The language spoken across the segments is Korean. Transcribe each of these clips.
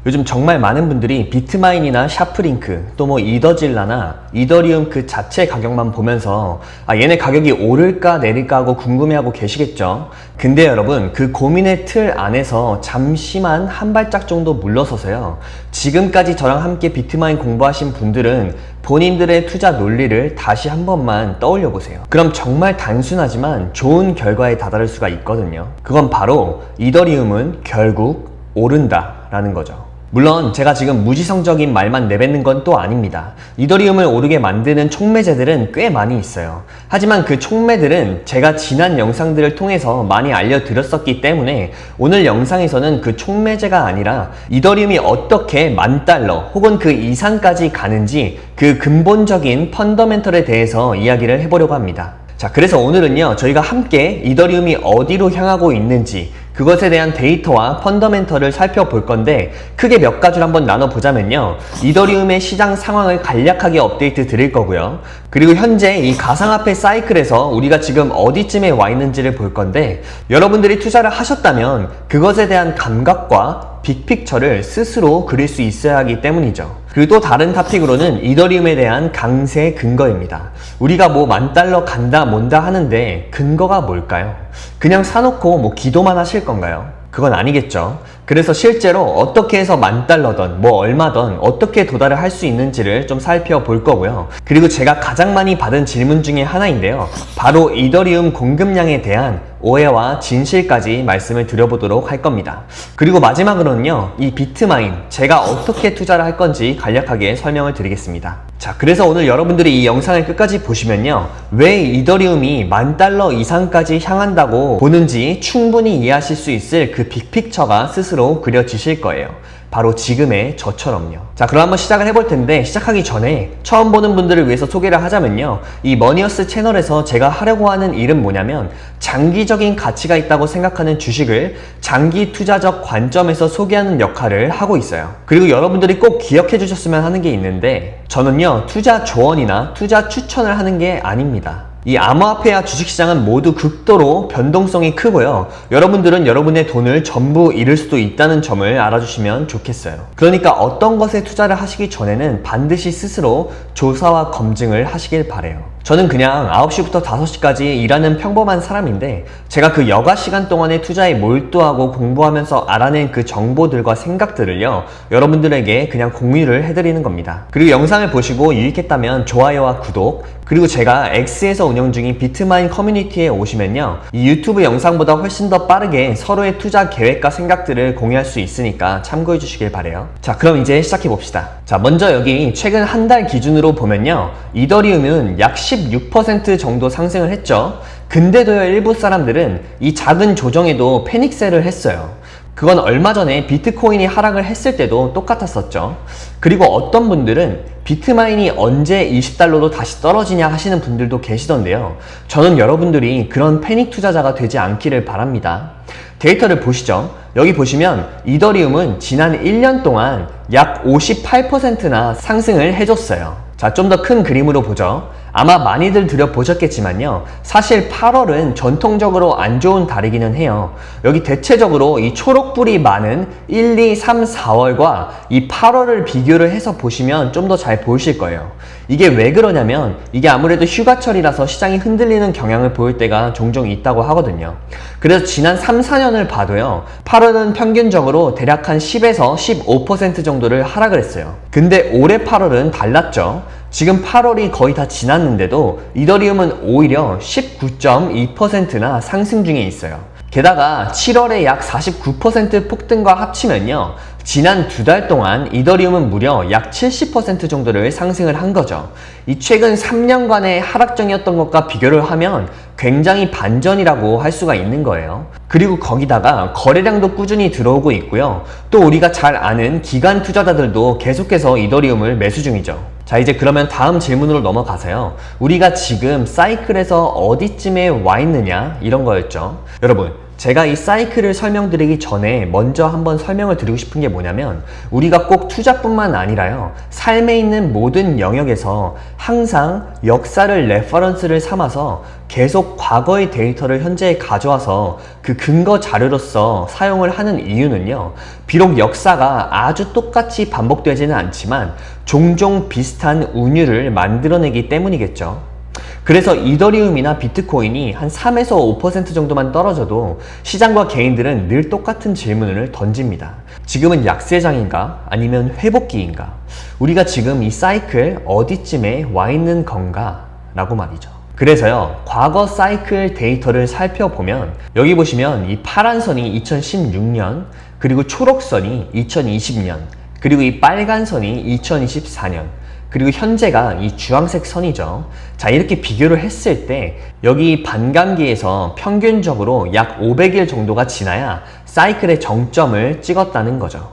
요즘 정말 많은 분들이 비트마인이나 샤프링크 또 뭐 이더질라나 이더리움 그 자체 가격만 보면서 얘네 가격이 오를까 내릴까 하고 궁금해하고 계시겠죠. 근데 여러분, 그 고민의 틀 안에서 잠시만 한 발짝 정도 물러서서요, 지금까지 저랑 함께 비트마인 공부하신 분들은 본인들의 투자 논리를 다시 한 번만 떠올려 보세요. 그럼 정말 단순하지만 좋은 결과에 다다를 수가 있거든요. 그건 바로 이더리움은 결국 오른다 라는 거죠. 물론 제가 지금 무지성적인 말만 내뱉는 건 또 아닙니다. 이더리움을 오르게 만드는 촉매제들은 꽤 많이 있어요. 하지만 그 촉매들은 제가 지난 영상들을 통해서 많이 알려드렸었기 때문에 오늘 영상에서는 그 촉매제가 아니라 이더리움이 어떻게 $10,000 혹은 그 이상까지 가는지 그 근본적인 펀더멘털에 대해서 이야기를 해보려고 합니다. 자, 그래서 오늘은요, 저희가 함께 이더리움이 어디로 향하고 있는지 그것에 대한 데이터와 펀더멘털을 살펴볼 건데, 크게 몇 가지로 한번 나눠보자면요, 이더리움의 시장 상황을 간략하게 업데이트 드릴 거고요, 그리고 현재 이 가상화폐 사이클에서 우리가 지금 어디쯤에 와 있는지를 볼 건데, 여러분들이 투자를 하셨다면 그것에 대한 감각과 빅픽처를 스스로 그릴 수 있어야 하기 때문이죠. 그리고 또 다른 토픽으로는 이더리움에 대한 강세 근거입니다. 우리가 뭐 $10,000 간다 뭔다 하는데 근거가 뭘까요? 그냥 사놓고 뭐 기도만 하실 건가요? 그건 아니겠죠. 그래서 실제로 어떻게 해서 $10,000던 뭐 얼마던 어떻게 도달을 할 수 있는지를 좀 살펴볼 거고요. 그리고 제가 가장 많이 받은 질문 중에 하나인데요, 바로 이더리움 공급량에 대한 오해와 진실까지 말씀을 드려보도록 할 겁니다. 그리고 마지막으로는요, 이 비트마인 제가 어떻게 투자를 할 건지 간략하게 설명을 드리겠습니다. 자, 그래서 오늘 여러분들이 이 영상을 끝까지 보시면요, 왜 이더리움이 $10,000 이상까지 향한다고 보는지 충분히 이해하실 수 있을 그 빅픽처가 스스로 그려지실 거예요. 바로 지금의 저처럼요. 자, 그럼 한번 시작을 해볼 텐데, 시작하기 전에 처음 보는 분들을 위해서 소개를 하자면요, 이 머니어스 채널에서 제가 하려고 하는 일은 뭐냐면, 장기적인 가치가 있다고 생각하는 주식을 장기 투자적 관점에서 소개하는 역할을 하고 있어요. 그리고 여러분들이 꼭 기억해 주셨으면 하는 게 있는데, 저는요, 투자 조언이나 투자 추천을 하는 게 아닙니다. 이 암호화폐와 주식시장은 모두 극도로 변동성이 크고요, 여러분들은 여러분의 돈을 전부 잃을 수도 있다는 점을 알아주시면 좋겠어요. 그러니까 어떤 것에 투자를 하시기 전에는 반드시 스스로 조사와 검증을 하시길 바래요. 저는 그냥 9시부터 5시까지 일하는 평범한 사람인데, 제가 그 여가 시간 동안에 투자에 몰두하고 공부하면서 알아낸 그 정보들과 생각들을요, 여러분들에게 그냥 공유를 해드리는 겁니다. 그리고 영상을 보시고 유익했다면 좋아요와 구독, 그리고 제가 X에서 운영 중인 비트마인 커뮤니티에 오시면요, 이 유튜브 영상보다 훨씬 더 빠르게 서로의 투자 계획과 생각들을 공유할 수 있으니까 참고해 주시길 바래요. 자, 그럼 이제 시작해 봅시다. 자, 먼저 여기 최근 한 달 기준으로 보면요, 이더리움은 약 16% 정도 상승을 했죠. 근데도요, 일부 사람들은 이 작은 조정에도 패닉셀을 했어요. 그건 얼마 전에 비트코인이 하락을 했을 때도 똑같았었죠. 그리고 어떤 분들은 비트마인이 언제 $20로 다시 떨어지냐 하시는 분들도 계시던데요, 저는 여러분들이 그런 패닉 투자자가 되지 않기를 바랍니다. 데이터를 보시죠. 여기 보시면 이더리움은 지난 1년 동안 약 58%나 상승을 해줬어요. 자, 좀 더 큰 그림으로 보죠. 아마 많이들 들여보셨겠지만요, 사실 8월은 전통적으로 안 좋은 달이기는 해요. 여기 대체적으로 이 초록불이 많은 1, 2, 3, 4월과 이 8월을 비교를 해서 보시면 좀 더 잘 보이실 거예요. 이게 왜 그러냐면, 이게 아무래도 휴가철이라서 시장이 흔들리는 경향을 보일 때가 종종 있다고 하거든요. 그래서 지난 3, 4년을 봐도요, 8월은 평균적으로 대략 한 10에서 15% 정도를 하락을 했어요. 근데 올해 8월은 달랐죠. 지금 8월이 거의 다 지났는데도 이더리움은 오히려 19.2%나 상승 중에 있어요. 게다가 7월에 약 49% 폭등과 합치면요, 지난 2달 동안 이더리움은 무려 약 70% 정도를 상승을 한 거죠. 이 최근 3년간의 하락장이었던 것과 비교를 하면 굉장히 반전이라고 할 수가 있는 거예요. 그리고 거기다가 거래량도 꾸준히 들어오고 있고요, 또 우리가 잘 아는 기관 투자자들도 계속해서 이더리움을 매수 중이죠. 자, 이제 그러면 다음 질문으로 넘어가서요, 우리가 지금 사이클에서 어디쯤에 와 있느냐 이런 거였죠. 여러분, 제가 이 사이클을 설명드리기 전에 먼저 한번 설명을 드리고 싶은 게 뭐냐면 우리가 꼭 투자뿐만 아니라요, 삶에 있는 모든 영역에서 항상 역사를 레퍼런스를 삼아서 계속 과거의 데이터를 현재에 가져와서 그 근거 자료로서 사용을 하는 이유는요, 비록 역사가 아주 똑같이 반복되지는 않지만 종종 비슷한 운율을 만들어내기 때문이겠죠. 그래서 이더리움이나 비트코인이 한 3에서 5% 정도만 떨어져도 시장과 개인들은 늘 똑같은 질문을 던집니다. 지금은 약세장인가? 아니면 회복기인가? 우리가 지금 이 사이클 어디쯤에 와 있는 건가? 라고 말이죠. 그래서요, 과거 사이클 데이터를 살펴보면 여기 보시면 이 파란 선이 2016년, 그리고 초록선이 2020년, 그리고 이 빨간 선이 2024년, 그리고 현재가 이 주황색 선이죠. 자, 이렇게 비교를 했을 때 여기 반감기에서 평균적으로 약 500일 정도가 지나야 사이클의 정점을 찍었다는 거죠.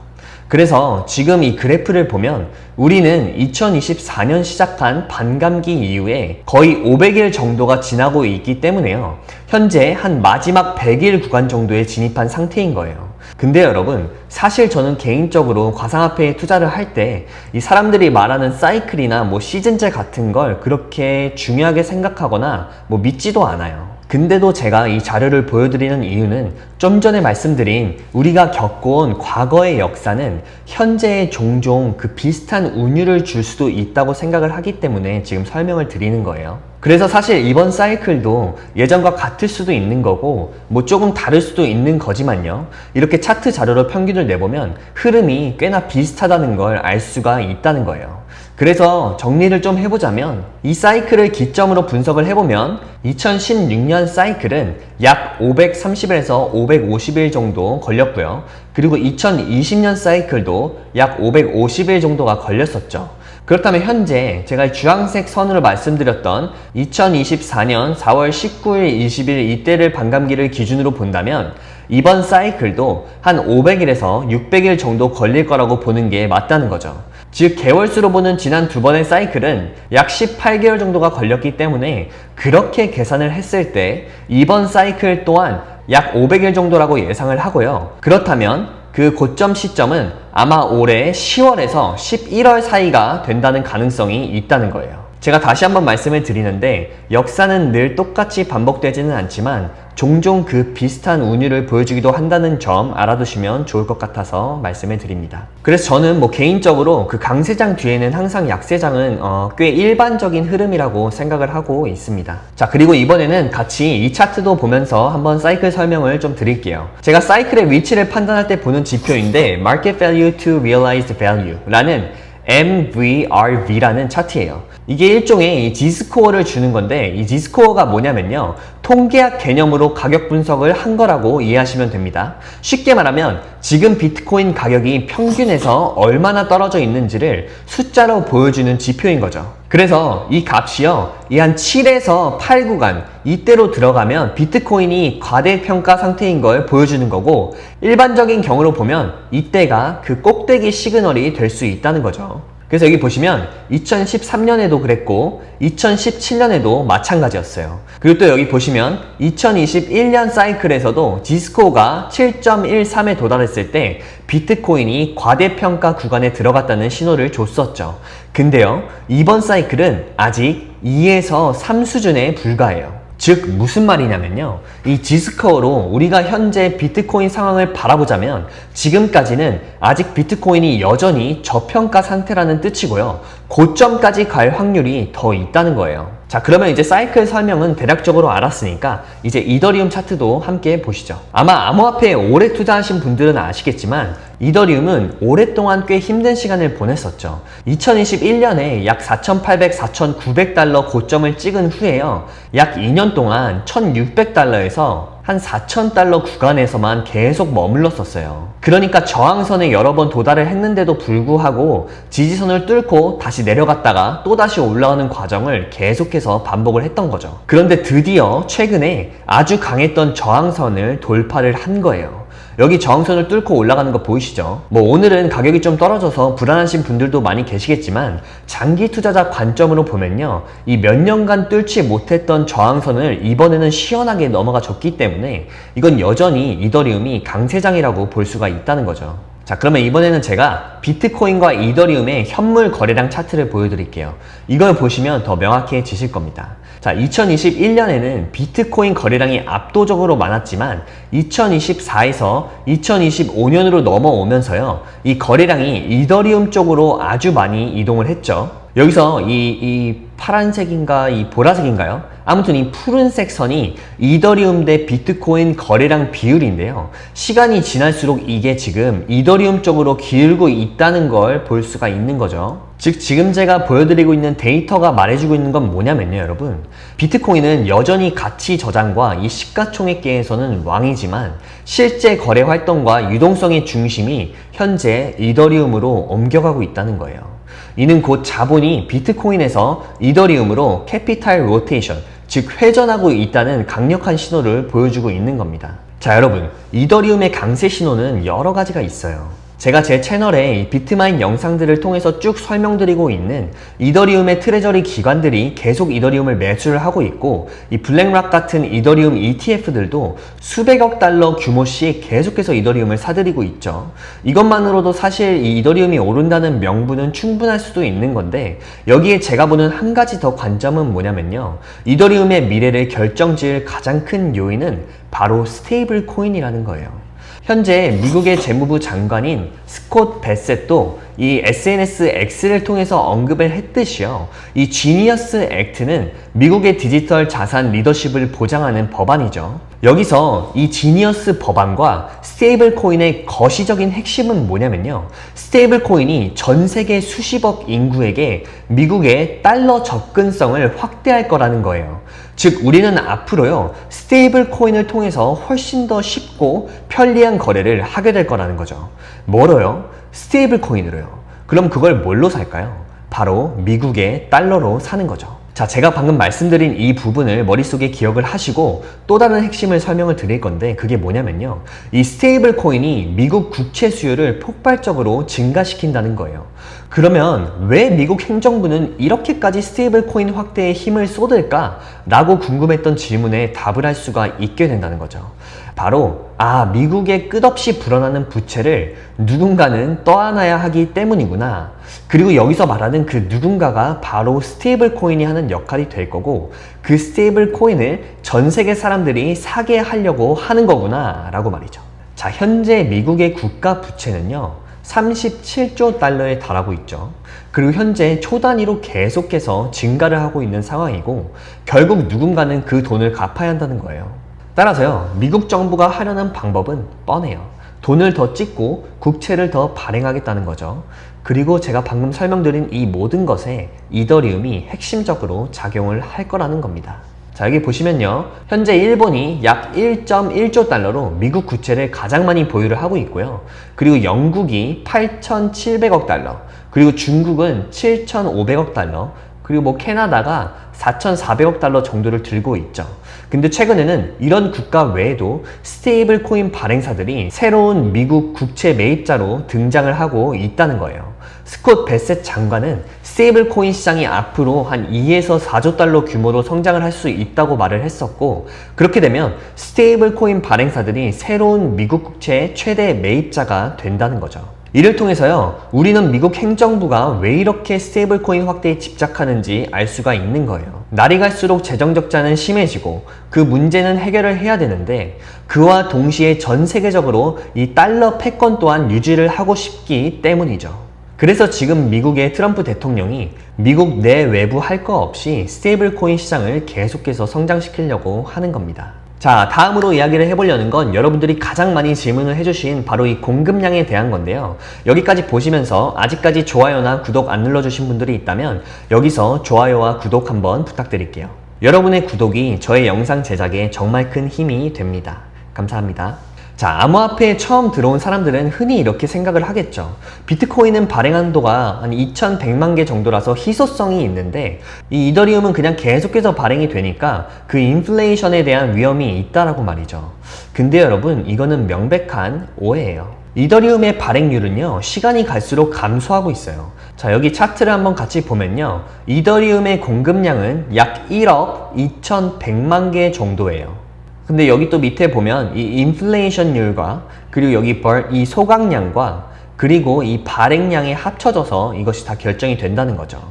그래서 지금 이 그래프를 보면 우리는 2024년 시작한 반감기 이후에 거의 500일 정도가 지나고 있기 때문에요, 현재 한 마지막 100일 구간 정도에 진입한 상태인 거예요. 근데 여러분, 사실 저는 개인적으로 가상화폐에 투자를 할 때 이 사람들이 말하는 사이클이나 뭐 시즌제 같은 걸 그렇게 중요하게 생각하거나 뭐 믿지도 않아요. 근데도 제가 이 자료를 보여드리는 이유는 좀 전에 말씀드린 우리가 겪어온 과거의 역사는 현재에 종종 그 비슷한 운율을 줄 수도 있다고 생각을 하기 때문에 지금 설명을 드리는 거예요. 그래서 사실 이번 사이클도 예전과 같을 수도 있는 거고 뭐 조금 다를 수도 있는 거지만요, 이렇게 차트 자료로 평균을 내보면 흐름이 꽤나 비슷하다는 걸 알 수가 있다는 거예요. 그래서 정리를 좀 해보자면 이 사이클을 기점으로 분석을 해보면 2016년 사이클은 약 530일에서 550일 정도 걸렸고요. 그리고 2020년 사이클도 약 550일 정도가 걸렸었죠. 그렇다면 현재 제가 주황색 선으로 말씀드렸던 2024년 4월 19일, 20일 이때를 반감기를 기준으로 본다면 이번 사이클도 한 500일에서 600일 정도 걸릴 거라고 보는 게 맞다는 거죠. 즉 개월수로 보는 지난 두 번의 사이클은 약 18개월 정도가 걸렸기 때문에 그렇게 계산을 했을 때 이번 사이클 또한 약 500일 정도라고 예상을 하고요. 그렇다면 그 고점 시점은 아마 올해 10월에서 11월 사이가 된다는 가능성이 있다는 거예요. 제가 다시 한번 말씀을 드리는데 역사는 늘 똑같이 반복되지는 않지만 종종 그 비슷한 운율을 보여주기도 한다는 점 알아두시면 좋을 것 같아서 말씀을 드립니다. 그래서 저는 뭐 개인적으로 그 강세장 뒤에는 항상 약세장은 꽤 일반적인 흐름이라고 생각을 하고 있습니다. 자, 그리고 이번에는 같이 이 차트도 보면서 한번 사이클 설명을 좀 드릴게요. 제가 사이클의 위치를 판단할 때 보는 지표인데 Market Value to Realized Value 라는 MVRV라는 차트예요. 이게 일종의 이 G스코어를 주는 건데 이 G스코어가 뭐냐면요, 통계학 개념으로 가격 분석을 한 거라고 이해하시면 됩니다. 쉽게 말하면 지금 비트코인 가격이 평균에서 얼마나 떨어져 있는지를 숫자로 보여주는 지표인 거죠. 그래서 이 값이요, 이 한 7에서 8 구간 이때로 들어가면 비트코인이 과대평가 상태인 걸 보여주는 거고, 일반적인 경우로 보면 이때가 그 꼭대기 시그널이 될 수 있다는 거죠. 그래서 여기 보시면 2013년에도 그랬고 2017년에도 마찬가지였어요. 그리고 또 여기 보시면 2021년 사이클에서도 G스코어가 7.13에 도달했을 때 비트코인이 과대평가 구간에 들어갔다는 신호를 줬었죠. 근데요, 이번 사이클은 아직 2에서 3 수준에 불과해요. 즉 무슨 말이냐면요, 이 G스코어로 우리가 현재 비트코인 상황을 바라보자면 지금까지는 아직 비트코인이 여전히 저평가 상태라는 뜻이고요, 고점까지 갈 확률이 더 있다는 거예요. 자, 그러면 이제 사이클 설명은 대략적으로 알았으니까 이제 이더리움 차트도 함께 보시죠. 아마 암호화폐에 오래 투자하신 분들은 아시겠지만 이더리움은 오랫동안 꽤 힘든 시간을 보냈었죠. 2021년에 약 4,800, 4,900달러 고점을 찍은 후에요, 약 2년 동안 1,600달러에서 한 4,000달러 구간에서만 계속 머물렀었어요. 그러니까 저항선에 여러 번 도달을 했는데도 불구하고 지지선을 뚫고 다시 내려갔다가 또다시 올라가는 과정을 계속해서 반복을 했던 거죠. 그런데 드디어 최근에 아주 강했던 저항선을 돌파를 한 거예요. 여기 저항선을 뚫고 올라가는 거 보이시죠? 뭐 오늘은 가격이 좀 떨어져서 불안하신 분들도 많이 계시겠지만 장기 투자자 관점으로 보면요, 이 몇 년간 뚫지 못했던 저항선을 이번에는 시원하게 넘어가 줬기 때문에 이건 여전히 이더리움이 강세장이라고 볼 수가 있다는 거죠. 자, 그러면 이번에는 제가 비트코인과 이더리움의 현물 거래량 차트를 보여드릴게요. 이걸 보시면 더 명확해지실 겁니다. 자, 2021년에는 비트코인 거래량이 압도적으로 많았지만 2024에서 2025년으로 넘어오면서요, 이 거래량이 이더리움 쪽으로 아주 많이 이동을 했죠. 여기서 이 파란색인가 이 보라색인가요? 아무튼 이 푸른색 선이 이더리움 대 비트코인 거래량 비율인데요. 시간이 지날수록 이게 지금 이더리움 쪽으로 기울고 있다는 걸 볼 수가 있는 거죠. 즉 지금 제가 보여드리고 있는 데이터가 말해주고 있는 건 뭐냐면요, 여러분. 비트코인은 여전히 가치 저장과 이 시가총액계에서는 왕이지만 실제 거래 활동과 유동성의 중심이 현재 이더리움으로 옮겨가고 있다는 거예요. 이는 곧 자본이 비트코인에서 이더리움으로 캐피탈 로테이션, 즉 회전하고 있다는 강력한 신호를 보여주고 있는 겁니다. 자, 여러분, 이더리움의 강세 신호는 여러 가지가 있어요. 제가 제 채널에 이 비트마인 영상들을 통해서 쭉 설명드리고 있는 이더리움의 트레저리 기관들이 계속 이더리움을 매수를 하고 있고, 이 블랙락 같은 이더리움 ETF들도 수백억 달러 규모씩 계속해서 이더리움을 사들이고 있죠. 이것만으로도 사실 이 이더리움이 오른다는 명분은 충분할 수도 있는 건데, 여기에 제가 보는 한 가지 더 관점은 뭐냐면요, 이더리움의 미래를 결정지을 가장 큰 요인은 바로 스테이블 코인이라는 거예요. 현재 미국의 재무부 장관인 스콧 베셋도 이 SNS X를 통해서 언급을 했듯이요, 이 지니어스 액트는 미국의 디지털 자산 리더십을 보장하는 법안이죠. 여기서 이 지니어스 법안과 스테이블 코인의 거시적인 핵심은 뭐냐면요, 스테이블 코인이 전 세계 수십억 인구에게 미국의 달러 접근성을 확대할 거라는 거예요. 즉 우리는 앞으로요, 스테이블 코인을 통해서 훨씬 더 쉽고 편리한 거래를 하게 될 거라는 거죠. 뭐로요? 스테이블 코인으로요. 그럼 그걸 뭘로 살까요? 바로 미국의 달러로 사는 거죠. 자, 제가 방금 말씀드린 이 부분을 머릿속에 기억을 하시고 또 다른 핵심을 설명을 드릴 건데, 그게 뭐냐면요, 이 스테이블 코인이 미국 국채 수요를 폭발적으로 증가시킨다는 거예요. 그러면 왜 미국 행정부는 이렇게까지 스테이블 코인 확대에 힘을 쏟을까? 라고 궁금했던 질문에 답을 할 수가 있게 된다는 거죠. 바로 미국의 끝없이 불어나는 부채를 누군가는 떠안아야 하기 때문이구나. 그리고 여기서 말하는 그 누군가가 바로 스테이블 코인이 하는 역할이 될 거고, 그 스테이블 코인을 전 세계 사람들이 사게 하려고 하는 거구나 라고 말이죠. 자, 현재 미국의 국가 부채는요 37조 달러에 달하고 있죠. 그리고 현재 초 단위로 계속해서 증가를 하고 있는 상황이고, 결국 누군가는 그 돈을 갚아야 한다는 거예요. 따라서요, 미국 정부가 하려는 방법은 뻔해요. 돈을 더 찍고 국채를 더 발행하겠다는 거죠. 그리고 제가 방금 설명드린 이 모든 것에 이더리움이 핵심적으로 작용을 할 거라는 겁니다. 자, 여기 보시면요, 현재 일본이 약 1.1조 달러로 미국 국채를 가장 많이 보유를 하고 있고요. 그리고 영국이 8,700억 달러, 그리고 중국은 7,500억 달러, 그리고 뭐 캐나다가 4,400억 달러 정도를 들고 있죠. 근데 최근에는 이런 국가 외에도 스테이블 코인 발행사들이 새로운 미국 국채 매입자로 등장을 하고 있다는 거예요. 스콧 베셋 장관은 스테이블 코인 시장이 앞으로 한 2에서 4조 달러 규모로 성장을 할 수 있다고 말을 했었고, 그렇게 되면 스테이블 코인 발행사들이 새로운 미국 국채의 최대 매입자가 된다는 거죠. 이를 통해서요, 우리는 미국 행정부가 왜 이렇게 스테이블 코인 확대에 집착하는지 알 수가 있는 거예요. 날이 갈수록 재정 적자는 심해지고 그 문제는 해결을 해야 되는데, 그와 동시에 전 세계적으로 이 달러 패권 또한 유지를 하고 싶기 때문이죠. 그래서 지금 미국의 트럼프 대통령이 미국 내 외부 할 거 없이 스테이블 코인 시장을 계속해서 성장시키려고 하는 겁니다. 자, 다음으로 이야기를 해보려는 건 여러분들이 가장 많이 질문을 해주신 바로 이 공급량에 대한 건데요. 여기까지 보시면서 아직까지 좋아요나 구독 안 눌러주신 분들이 있다면 여기서 좋아요와 구독 한번 부탁드릴게요. 여러분의 구독이 저의 영상 제작에 정말 큰 힘이 됩니다. 감사합니다. 자, 암호화폐에 처음 들어온 사람들은 흔히 이렇게 생각을 하겠죠. 비트코인은 발행 한도가 한 2100만 개 정도라서 희소성이 있는데 이 이더리움은 그냥 계속해서 발행이 되니까 그 인플레이션에 대한 위험이 있다라고 말이죠. 근데 여러분, 이거는 명백한 오해예요. 이더리움의 발행률은요, 시간이 갈수록 감소하고 있어요. 자, 여기 차트를 한번 같이 보면요, 이더리움의 공급량은 약 1억 2100만 개 정도예요. 근데 여기 또 밑에 보면 이 인플레이션율과 그리고 여기 이 소각량과 그리고 이 발행량이 합쳐져서 이것이 다 결정이 된다는 거죠.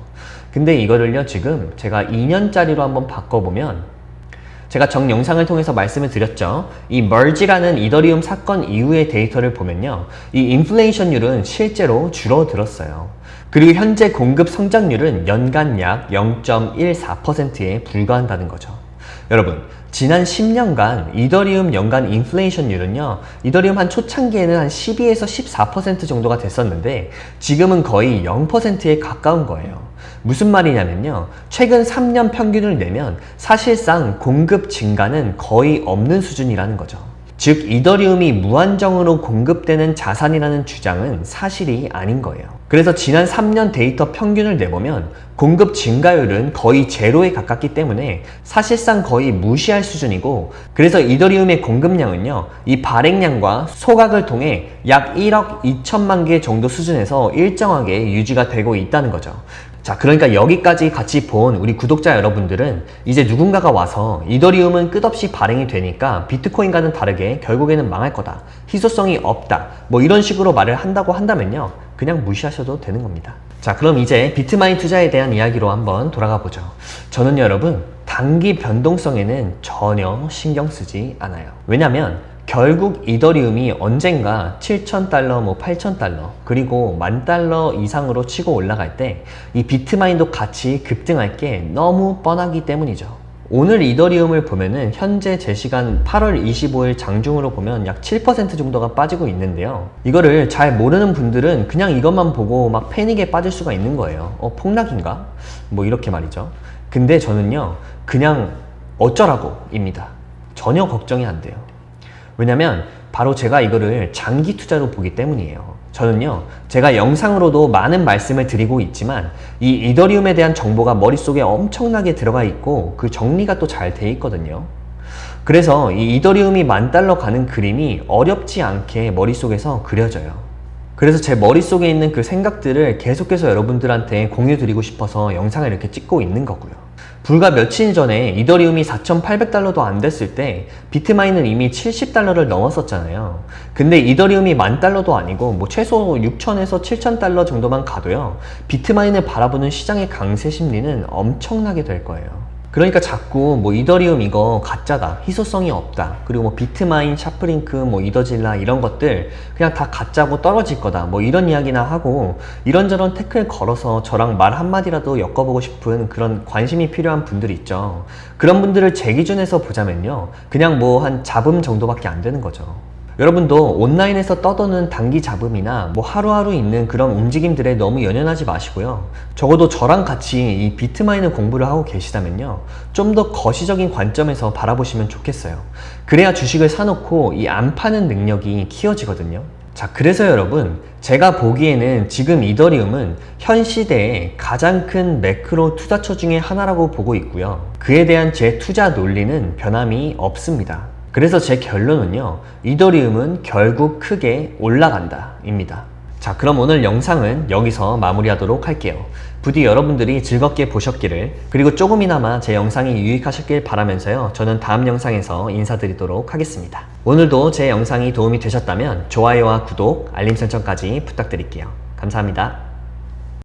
근데 이거를요, 지금 제가 2년짜리로 한번 바꿔보면, 제가 전 영상을 통해서 말씀을 드렸죠. 이 merge라는 이더리움 사건 이후의 데이터를 보면요, 이 인플레이션율은 실제로 줄어들었어요. 그리고 현재 공급 성장률은 연간 약 0.14%에 불과한다는 거죠. 여러분, 지난 10년간 이더리움 연간 인플레이션율은요, 이더리움 한 초창기에는 한 12에서 14% 정도가 됐었는데 지금은 거의 0%에 가까운 거예요. 무슨 말이냐면요, 최근 3년 평균을 내면 사실상 공급 증가는 거의 없는 수준이라는 거죠. 즉, 이더리움이 무한정으로 공급되는 자산이라는 주장은 사실이 아닌 거예요. 그래서 지난 3년 데이터 평균을 내보면 공급 증가율은 거의 제로에 가깝기 때문에 사실상 거의 무시할 수준이고, 그래서 이더리움의 공급량은요, 이 발행량과 소각을 통해 약 1억 2천만 개 정도 수준에서 일정하게 유지가 되고 있다는 거죠. 자, 그러니까 여기까지 같이 본 우리 구독자 여러분들은 이제 누군가가 와서 이더리움은 끝없이 발행이 되니까 비트코인과는 다르게 결국에는 망할 거다, 희소성이 없다, 뭐 이런 식으로 말을 한다고 한다면요, 그냥 무시하셔도 되는 겁니다. 자, 그럼 이제 비트마인 투자에 대한 이야기로 한번 돌아가 보죠. 저는 여러분, 단기 변동성에는 전혀 신경 쓰지 않아요. 왜냐면 결국 이더리움이 언젠가 7,000달러, 뭐 8,000달러, 그리고 10,000달러 이상으로 치고 올라갈 때 이 비트마인도 같이 급등할 게 너무 뻔하기 때문이죠. 오늘 이더리움을 보면은 현재 제 시간 8월 25일 장중으로 보면 약 7% 정도가 빠지고 있는데요. 이거를 잘 모르는 분들은 그냥 이것만 보고 막 패닉에 빠질 수가 있는 거예요. 폭락인가? 뭐 이렇게 말이죠. 근데 저는요, 그냥 어쩌라고 입니다. 전혀 걱정이 안 돼요. 왜냐면 바로 제가 이거를 장기 투자로 보기 때문이에요. 저는요, 제가 영상으로도 많은 말씀을 드리고 있지만 이 이더리움에 대한 정보가 머릿속에 엄청나게 들어가 있고 그 정리가 또 잘 돼 있거든요. 그래서 이 이더리움이 10,000달러 가는 그림이 어렵지 않게 머릿속에서 그려져요. 그래서 제 머릿속에 있는 그 생각들을 계속해서 여러분들한테 공유 드리고 싶어서 영상을 이렇게 찍고 있는 거고요. 불과 며칠 전에 이더리움이 4,800달러도 안 됐을 때 비트마인은 이미 70달러를 넘었었잖아요. 근데 이더리움이 10,000달러도 아니고 뭐 최소 6,000에서 7,000달러 정도만 가도요, 비트마인을 바라보는 시장의 강세 심리는 엄청나게 될 거예요. 그러니까 자꾸 뭐 이더리움 이거 가짜다, 희소성이 없다, 그리고 뭐 비트마인, 샤프링크, 뭐 이더질라 이런 것들 그냥 다 가짜고 떨어질 거다, 뭐 이런 이야기나 하고 이런저런 태클 걸어서 저랑 말 한마디라도 엮어보고 싶은 그런 관심이 필요한 분들 있죠. 그런 분들을 제 기준에서 보자면요, 그냥 뭐 한 잡음 정도밖에 안 되는 거죠. 여러분도 온라인에서 떠도는 단기 잡음이나 뭐 하루하루 있는 그런 움직임들에 너무 연연하지 마시고요. 적어도 저랑 같이 이 비트마인을 공부를 하고 계시다면요, 좀 더 거시적인 관점에서 바라보시면 좋겠어요. 그래야 주식을 사놓고 이 안 파는 능력이 키워지거든요. 자, 그래서 여러분, 제가 보기에는 지금 이더리움은 현 시대의 가장 큰 매크로 투자처 중에 하나라고 보고 있고요. 그에 대한 제 투자 논리는 변함이 없습니다. 그래서 제 결론은요, 이더리움은 결국 크게 올라간다 입니다. 자, 그럼 오늘 영상은 여기서 마무리하도록 할게요. 부디 여러분들이 즐겁게 보셨기를, 그리고 조금이나마 제 영상이 유익하셨길 바라면서요, 저는 다음 영상에서 인사드리도록 하겠습니다. 오늘도 제 영상이 도움이 되셨다면 좋아요와 구독, 알림 설정까지 부탁드릴게요. 감사합니다.